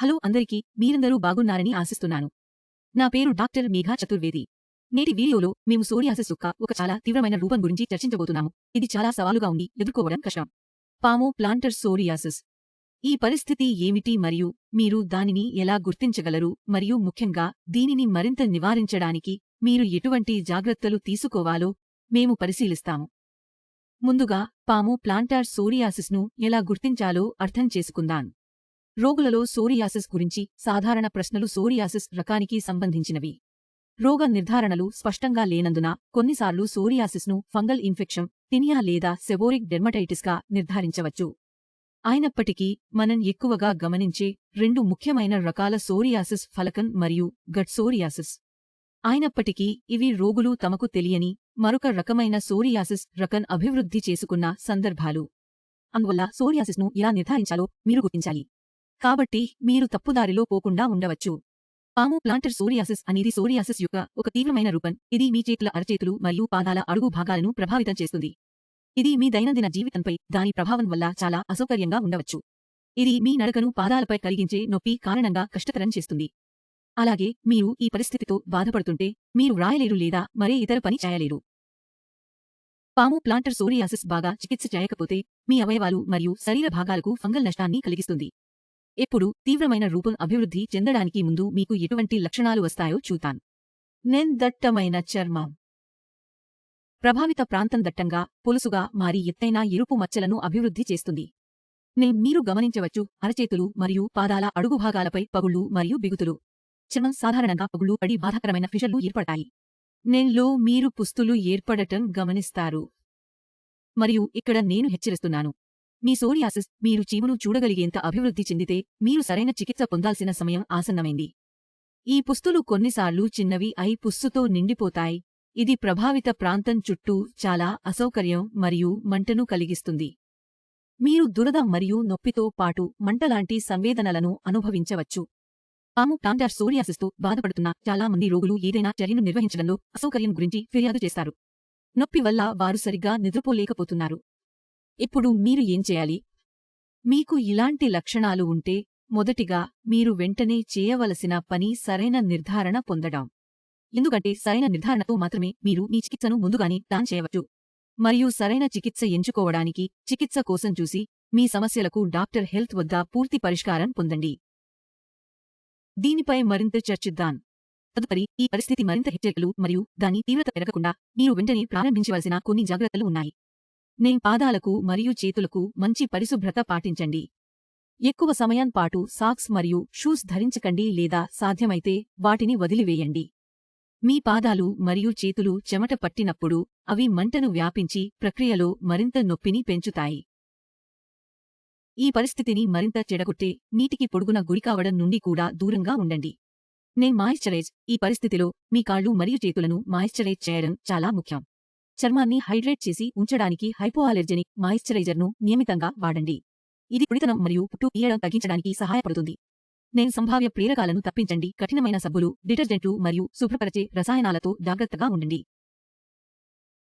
Hello అందరికీ, మీరందరూ బాగున్నారని ఆశిస్తున్నాను. నా పేరు డాక్టర్ మేఘా చతుర్వేది. నేటి వీడియోలో మేము సోరియాసిస్ యొక్క ఒక చాలా తీవ్రమైన రూపం గురించి చర్చించబోతున్నాము. ఇది చాలా సవాలుగా ఉండి ఎదుర్కోవడం కష్టం. పాము ప్లాంటర్ సోరియాసిస్. ఈ పరిస్థితి ఏమిటి మరియు మీరు దానిని ఎలా గుర్తించగలరు మరియు ముఖ్యంగా దీనిని మరింత నివారించడానికి మీరు ఎటువంటి జాగ్రత్తలు తీసుకోవాలో మేము పరిశీలిస్తాము. ముందుగా పాము ప్లాంటర్ సోరియాసిస్ను ఎలా గుర్తించాలో అర్థం చేసుకుందాం. రోగులలో సోరియాసిస్ గురించి సాధారణ ప్రశ్నలు సోరియాసిస్ రకానికి సంబంధించినవి. రోగ నిర్ధారణలు స్పష్టంగా లేనందున కొన్నిసార్లు సోరియాసిస్ను ఫంగల్ ఇన్ఫెక్షన్, టినియా లేదా సెబోరిక్ డెర్మటైటిస్గా నిర్ధారించవచ్చు. అయినప్పటికీ మనం ఎక్కువగా గమనించే రెండు ముఖ్యమైన రకాల సోరియాసిస్ ఫలకన్ మరియు గట్ సోరియాసిస్. అయినప్పటికీ ఇవి రోగులు తమకు తెలియని మరొక రకమైన సోరియాసిస్ రకం అభివృద్ధి చేసుకున్న సందర్భాలు. అందువల్ల సోరియాసిస్ను ఎలా నిర్ధారించాలో మీరు గుర్తించాలి. కాబట్టి మీరు తప్పుదారిలో పోకుండా ఉండవచ్చు. పాము ప్లాంటర్ సోరియాసిస్ అనేది సోరియాసిస్ యొక్క ఒక తీవ్రమైన రూపం. ఇది మీ చేతుల అరచేతులు మరియు పాదాల అడుగు భాగాలను ప్రభావితం చేస్తుంది. ఇది మీ దైనందిన జీవితంపై దాని ప్రభావం వల్ల చాలా అసౌకర్యంగా ఉండవచ్చు. ఇది మీ నడకను పాదాలపై కలిగించే నొప్పి కారణంగా కష్టతరం చేస్తుంది. అలాగే మీరు ఈ పరిస్థితితో బాధపడుతుంటే మీరు వ్రాయలేరు లేదా మరే ఇతర పని చేయలేరు. పాము ప్లాంటర్ సోరియాసిస్ బాగా చికిత్స చేయకపోతే మీ అవయవాలు మరియు శరీర భాగాలకు ఫంగల్ నష్టాన్ని కలిగిస్తుంది. ఎప్పుడు తీవ్రమైన రూపం అభివృద్ధి చెందడానికి ముందు మీకు ఎటువంటి లక్షణాలు వస్తాయో చూద్దాం. దట్టమైన చర్మం. ప్రభావిత ప్రాంతం దట్టంగా, పొలుసుగా మారి ఎత్తైన ఎరుపు మచ్చలను అభివృద్ధి చేస్తుంది. మీరు గమనించవచ్చు అరచేతులు మరియు పాదాల అడుగుభాగాలపై పగుళ్లు మరియు బిగుతులు. చర్మం సాధారణంగా పగుళ్లు పడి బాధాకరమైన ఫిషర్లు ఏర్పడతాయి. లో మీరు పుస్తులు ఏర్పడటం గమనిస్తారు. మరియు ఇక్కడ నేను హెచ్చరిస్తున్నాను. మీ సోరియాసిస్ మీరు చీమును చూడగలిగేంత అభివృద్ధి చెందితే మీరు సరైన చికిత్స పొందాల్సిన సమయం ఆసన్నమైంది. ఈ పుస్తులు కొన్నిసార్లు చిన్నవి అయి పుస్సుతో నిండిపోతాయి. ఇది ప్రభావిత ప్రాంతం చుట్టూ చాలా అసౌకర్యం మరియు మంటను కలిగిస్తుంది. మీరు దురద మరియు నొప్పితో పాటు మంటలాంటి సంవేదనలను అనుభవించవచ్చు. పాము ప్లాంటర్ సోరియాసిస్తో బాధపడుతున్న చాలా మంది రోగులు ఏదైనా చర్యను నిర్వహించడంలో అసౌకర్యం గురించి ఫిర్యాదు చేస్తారు. నొప్పి వల్ల వారు సరిగ్గా నిద్రపోలేకపోతున్నారు. ఇప్పుడు మీరు ఏం చేయాలి? మీకు ఇలాంటి లక్షణాలు ఉంటే మొదటిగా మీరు వెంటనే చేయవలసిన పని సరైన నిర్ధారణ పొందడం. ఎందుకంటే సరైన నిర్ధారణతో మాత్రమే మీరు మీ చికిత్సను ముందుగానే ప్లాన్ చేయవచ్చు. మరియు సరైన చికిత్స ఎంచుకోవడానికి చికిత్స కోసం చూసి మీ సమస్యలకు డాక్టర్ హెల్త్ వద్ద పూర్తి పరిష్కారం పొందండి. దీనిపై మరింత చర్చిద్దాం. తదుపరి ఈ పరిస్థితి మరింత హెచ్చరికలు మరియు దాని తీవ్రత పెరగకుండా మీరు వెంటనే ప్రారంభించవలసిన కొన్ని జాగ్రత్తలు ఉన్నాయి. పాదాలకు మరియు చేతులకు మంచి పరిశుభ్రత పాటించండి. ఎక్కువ సమయం పాటు సాక్స్ మరియు షూస్ ధరించకండి లేదా సాధ్యమైతే వాటిని వదిలివేయండి. మీ పాదాలు మరియు చేతులు చెమట పట్టినప్పుడు అవి మంటను వ్యాపించి ప్రక్రియలో మరింత నొప్పిని పెంచుతాయి. ఈ పరిస్థితిని మరింత చెడగొట్టే నీటికి పొడుగున గురికావడం నుండి కూడా దూరంగా ఉండండి. మాయిశ్చరైజ్. ఈ పరిస్థితిలో మీ కాళ్ళు మరియు చేతులను మాయిశ్చరైజ్ చేయడం చాలా ముఖ్యం. చర్మాన్ని హైడ్రేట్ చేసి ఉంచడానికి హైపోఅలెర్జెనిక్ మాయిశ్చరైజర్ను నియమితంగా వాడండి. ఇది పొడితనం మరియు పుట్టు ఈయడం తగ్గించడానికి సహాయపడుతుంది. సంభావ్య ప్రేరకాలను తప్పించండి. కఠినమైన సబ్బులు, డిటర్జెంట్లు మరియు శుభ్రపరచే రసాయనాలతో జాగ్రత్తగా ఉండండి.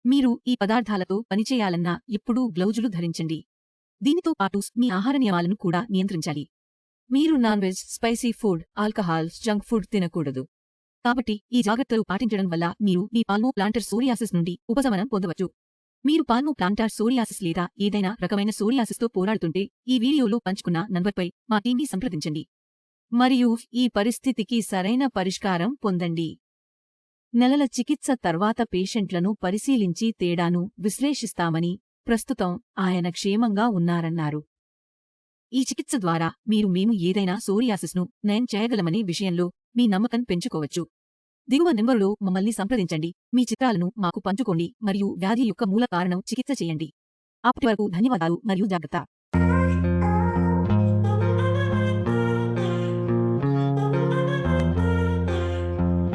మీరు ఈ పదార్థాలతో పనిచేయాలన్నా ఎప్పుడూ గ్లౌజులు ధరించండి. దీనితో పాటు మీ ఆహార నియమాలను కూడా నియంత్రించాలి. మీరు non veg, spicy food, alcohol, junk food తినకూడదు. కాబట్టి ఈ జాగ్రత్తలు పాటించడం వల్ల మీరు మీ పాల్మో ప్లాంటర్ సోరియాసిస్ నుండి ఉపశమనం పొందవచ్చు. మీరు పాల్మో ప్లాంటర్ సోరియాసిస్ లేదా ఏదైనా రకమైన సోరియాసిస్తో పోరాడుతుంటే ఈ వీడియోలో పంచుకున్న నంబర్పై మా టీంని సంప్రదించండి. మరియు ఈ పరిస్థితికి సరైన పరిష్కారం పొందండి. నెలల చికిత్స తర్వాత పేషెంట్లను పరిశీలించి తేడాను విశ్లేషిస్తామని ప్రస్తుతం ఆయన క్షేమంగా ఉన్నారన్నారు. ఈ చికిత్స ద్వారా మేము ఏదైనా సోరియాసిస్ను నయం చేయగలమనే విషయంలో మీ నమ్మకం పెంచుకోవచ్చు. దిగువ నెంబరులో మమ్మల్ని సంప్రదించండి. మీ చిత్రాలను మాకు పంచుకోండి మరియు వ్యాధి యొక్క మూల కారణం చికిత్స చేయండి. అప్పటి వరకు ధన్యవాదాలు మరియు జాగ్రత్త.